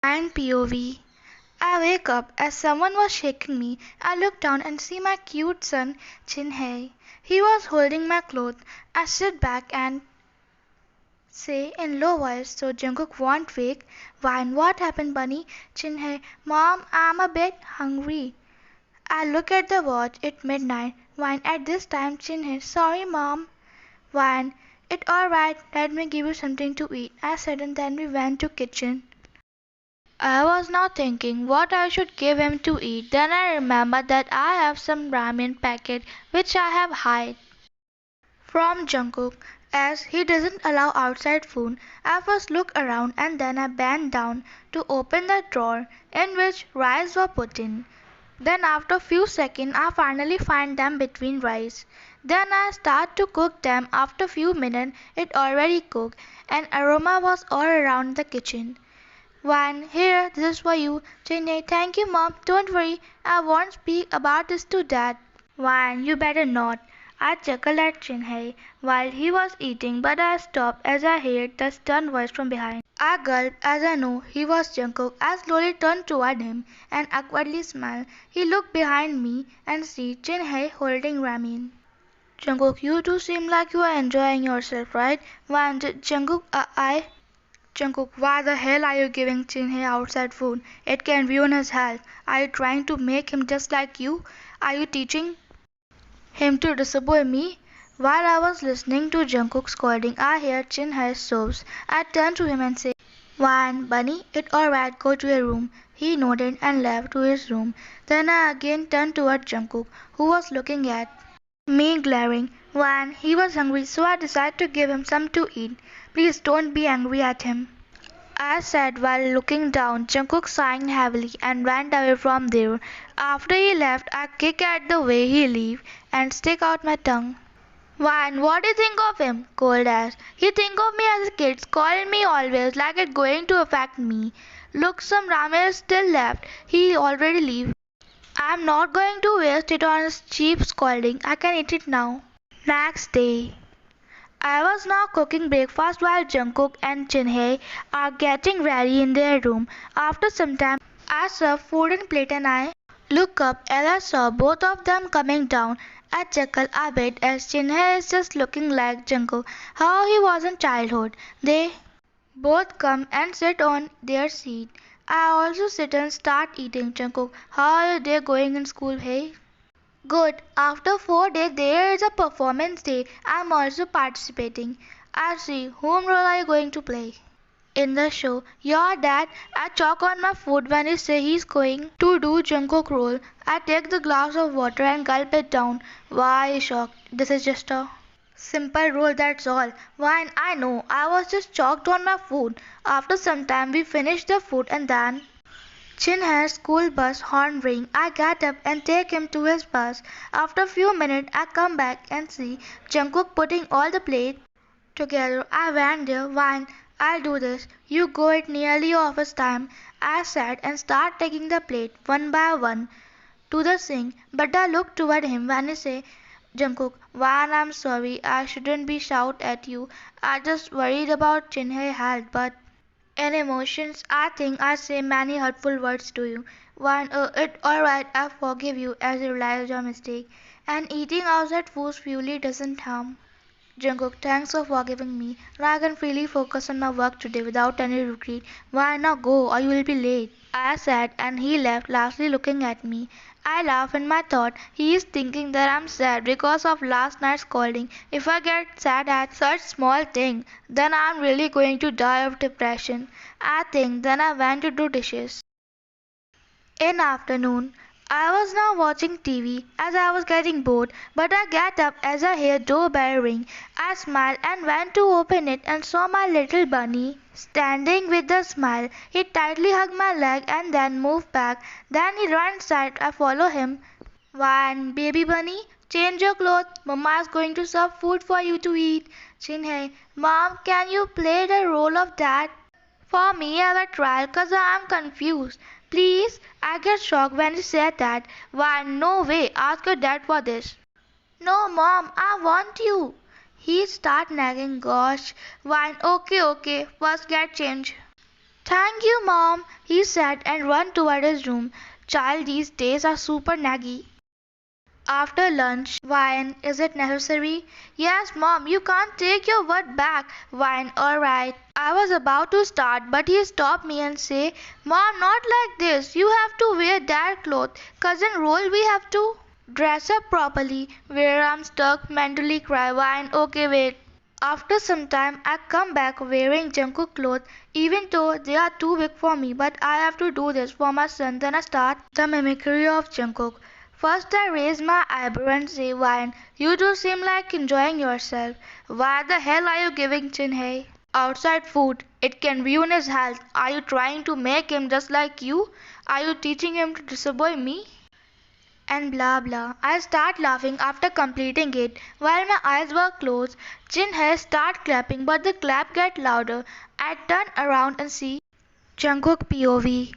And POV. I wake up as someone was shaking me. I look down and see my cute son, Chinhei. He was holding my clothes. I sit back and say in low voice so Jungkook won't wake. Wine, what happened, bunny? Chinhei, Mom, I'm a bit hungry. I look at the watch. It's midnight. Wine, at this time, Chinhei, sorry, Mom. Wine, it's alright. Let me give you something to eat. I said and then we went to kitchen. I was now thinking what I should give him to eat. Then I remembered that I have some ramen packet which I have hid from Jungkook as he doesn't allow outside food. I first looked around and then I bent down to open the drawer in which rice were put in. Then after a few seconds I finally find them between rice. Then I start to cook them. After a few minutes it already cooked and aroma was all around the kitchen. One, here, this is for you. Chinny, thank you, Mom. Don't worry, I won't speak about this to Dad. One, you better not. I chuckled at Chinhei while he was eating, but I stopped as I heard the stern voice from behind. I gulped as I knew he was Jungkook. I slowly turned toward him and awkwardly smiled. He looked behind me and see Chinhei holding ramen. Jungkook, you two seem like you are enjoying yourself, right? One, Jungkook, Jungkook, why the hell are you giving Chinhei outside food? It can ruin his health. Are you trying to make him just like you? Are you teaching him to disobey me? While I was listening to Jungkook's scolding, I heard Chinhei's sobs. I turned to him and said, Wan, Bunny, it's alright, go to your room. He nodded and left to his room. Then I again turned toward Jungkook, who was looking at me glaring. Wan, he was hungry, so I decided to give him some to eat. Please don't be angry at him, I said while looking down. Jungkook sighing heavily and went away from there. After he left, I kicked at the way he left and stuck out my tongue. Wan, what do you think of him? Cold ass. He think of me as a kid, calling me always like it's going to affect me. Look, some ramen is still left. He already leave. I'm not going to waste it on his cheap scolding. I can eat it now. Next day. I was now cooking breakfast while Jungkook and Jinhae are getting ready in their room. After some time, I served food in plate and I looked up as I saw both of them coming down. I chuckled a bit as Jinhae is just looking like Jungkook, how he was in childhood. They both come and sit on their seat. I also sit and start eating. Jungkook, how are they going in school, hey? Good. After 4 days, there is a performance day. I'm also participating. I see. Whom role are you going to play? In the show, your dad. I choke on my food when he say he's going to do Jungkook role. I take the glass of water and gulp it down. Why shocked? This is just a simple role, that's all. Why, I know. I was just choked on my food. After some time, we finished the food and then Chinha's school bus horn ring. I get up and take him to his bus. After a few minutes, I come back and see Jungkook putting all the plates together. I went there. Wine, I'll do this. You go at nearly office time. I said and start taking the plate one by one to the sink. But I looked toward him when he say, Jungkook, Wine, I'm sorry. I shouldn't be shout at you. I just worried about Chinha's health, but in emotions, I think I say many hurtful words to you. One, it's alright, I forgive you as you realize your mistake. And eating outside food really doesn't harm. Jungkook, thanks for forgiving me. Now I can freely focus on my work today without any regret. Why now go or you will be late? I said and he left, lastly looking at me. I laugh in my thought. He is thinking that I'm sad because of last night's scolding. If I get sad at such small thing, then I'm really going to die of depression. I think then I went to do dishes. In afternoon, I was now watching TV as I was getting bored, but I got up as I heard doorbell ring. I smiled and went to open it and saw my little bunny standing with a smile. He tightly hugged my leg and then moved back. Then he ran inside. I followed him. One, baby bunny, change your clothes. Mama is going to serve food for you to eat. Chinhei, Mom, can you play the role of dad for me as a trial? Cause I am confused. Please, I get shocked when he said that. Why, no way, ask your dad for this. No, Mom, I want you. He start nagging, gosh. Why, okay, first get change. Thank you, Mom, he said and ran toward his room. Child these days are super naggy. After lunch, wine, is it necessary? Yes, Mom, you can't take your word back. Wine, alright. I was about to start, but he stopped me and said, Mom, not like this. You have to wear that cloth. Cousin Roll, we have to dress up properly. Where I'm stuck, mentally cry, wine, okay, wait. After some time, I come back wearing Jungkook clothes, even though they are too big for me. But I have to do this for my son. Then I start the mimicry of Jungkook. First, I raise my eyebrow and say, "Wine, you do seem like enjoying yourself. Why the hell are you giving Chinhei outside food? It can ruin his health. Are you trying to make him just like you? Are you teaching him to disobey me?" And blah blah. I start laughing after completing it. While my eyes were closed, Jin Hai start clapping, but the clap get louder. I turn around and see Jungkook POV.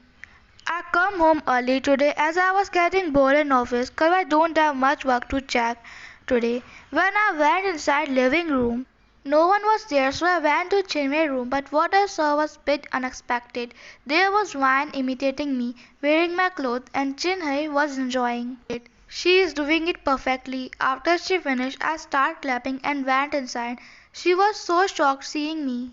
I come home early today as I was getting bored in office cause I don't have much work to check today. When I went inside living room, no one was there so I went to Chinmay room but what I saw was bit unexpected. There was Wine imitating me, wearing my clothes and Chinmay was enjoying it. She is doing it perfectly. After she finished I started clapping and went inside. She was so shocked seeing me.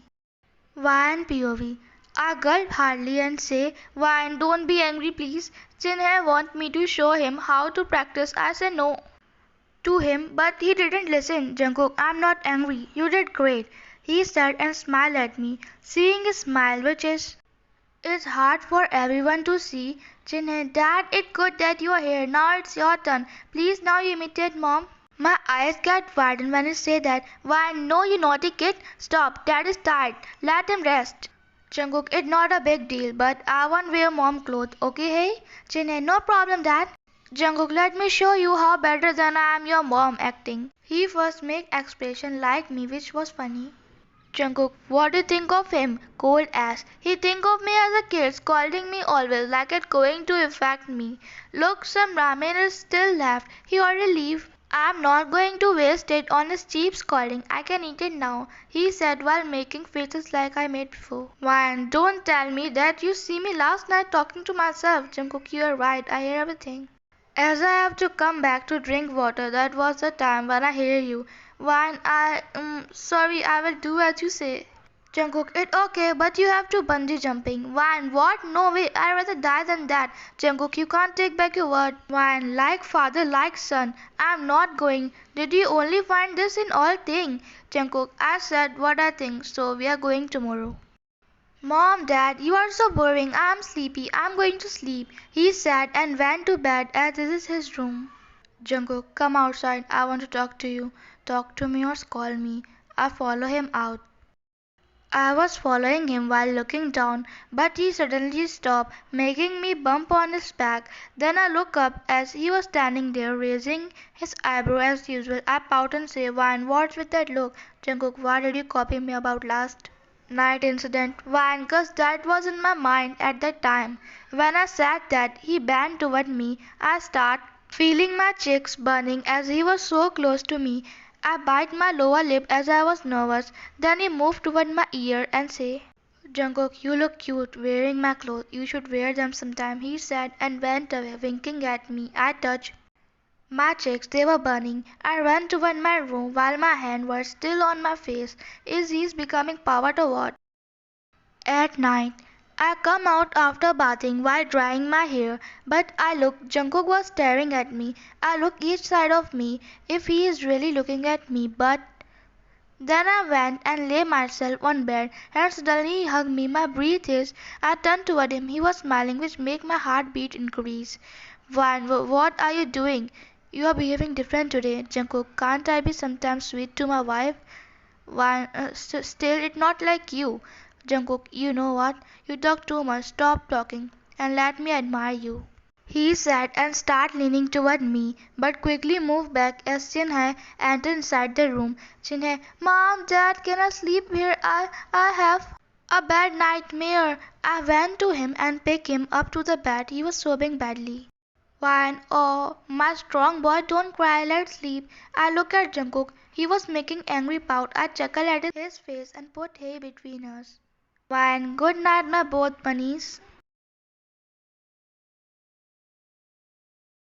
Wine POV. I gulp hardly and say, Wine, don't be angry please. Chinhay want me to show him how to practice. I say no to him, but he didn't listen. Jungkook, I'm not angry. You did great. He said and smiled at me. Seeing his smile, which is hard for everyone to see. Chinhay, Dad, it's good that you are here. Now it's your turn. Please now you imitate Mom. My eyes get widened when you say that. Why, no, you naughty kid. Stop. Dad is tired. Let him rest. Jungkook, it's not a big deal, but I won't wear mom clothes, okay, hey? Chinhay, no problem, Dad. Jungkook, let me show you how better than I am your mom acting. He first make expression like me, which was funny. Jungkook, what do you think of him? Cold ass. He think of me as a kid, scolding me always like it's going to affect me. Look, some ramen is still left. He already leave. I'm not going to waste it on his cheap scolding. I can eat it now, he said while making faces like I made before. Why, don't tell me that you see me last night talking to myself. Jungkook, you are right. I hear everything. As I have to come back to drink water, that was the time when I hear you. Wine, sorry, I will do as you say. Jungkook, it okay, but you have to bungee jumping. Wine, what? No way, I'd rather die than that. Jungkook, you can't take back your word. Wine, like father, like son. I'm not going. Did you only find this in all thing? Jungkook, I said what I think, so we are going tomorrow. Mom, Dad, you are so boring. I'm sleepy. I'm going to sleep. He said and went to bed as this is his room. Jungkook, come outside. I want to talk to you. Talk to me or scold me. I follow him out. I was following him while looking down, but he suddenly stopped, making me bump on his back. Then I looked up as he was standing there, raising his eyebrow as usual. I pout and say, Wine, what's with that look? Jungkook, what did you copy me about last night incident? Wine, 'cause that was in my mind at that time. When I said that, he bent toward me. I start feeling my cheeks burning as he was so close to me. I bite my lower lip as I was nervous. Then he moved toward my ear and say, Jungkook, you look cute wearing my clothes. You should wear them sometime, he said and went away, winking at me. I touched my cheeks, they were burning. I ran toward my room while my hand was still on my face. Is he becoming powered or what? At night, I come out after bathing while drying my hair, but I look. Jungkook was staring at me. I look each side of me if he is really looking at me, but then I went and lay myself on bed and suddenly he hugged me. My breath is. I turned toward him. He was smiling, which made my heartbeat increase. Vine, what are you doing? You are behaving different today. Jungkook, can't I be sometimes sweet to my wife? Why, still, it's not like you. Jungkook, you know what? You talk too much. Stop talking and let me admire you. He said and started leaning toward me, but quickly moved back as Chinhay entered inside the room. Chinhay, Mom, Dad, can I sleep here? I have a bad nightmare. I went to him and picked him up to the bed. He was sobbing badly. Wine, oh, my strong boy, don't cry, let's sleep. I looked at Jungkook. He was making angry pout. I chuckled at his face and put hay between us. And good night, my both bunnies.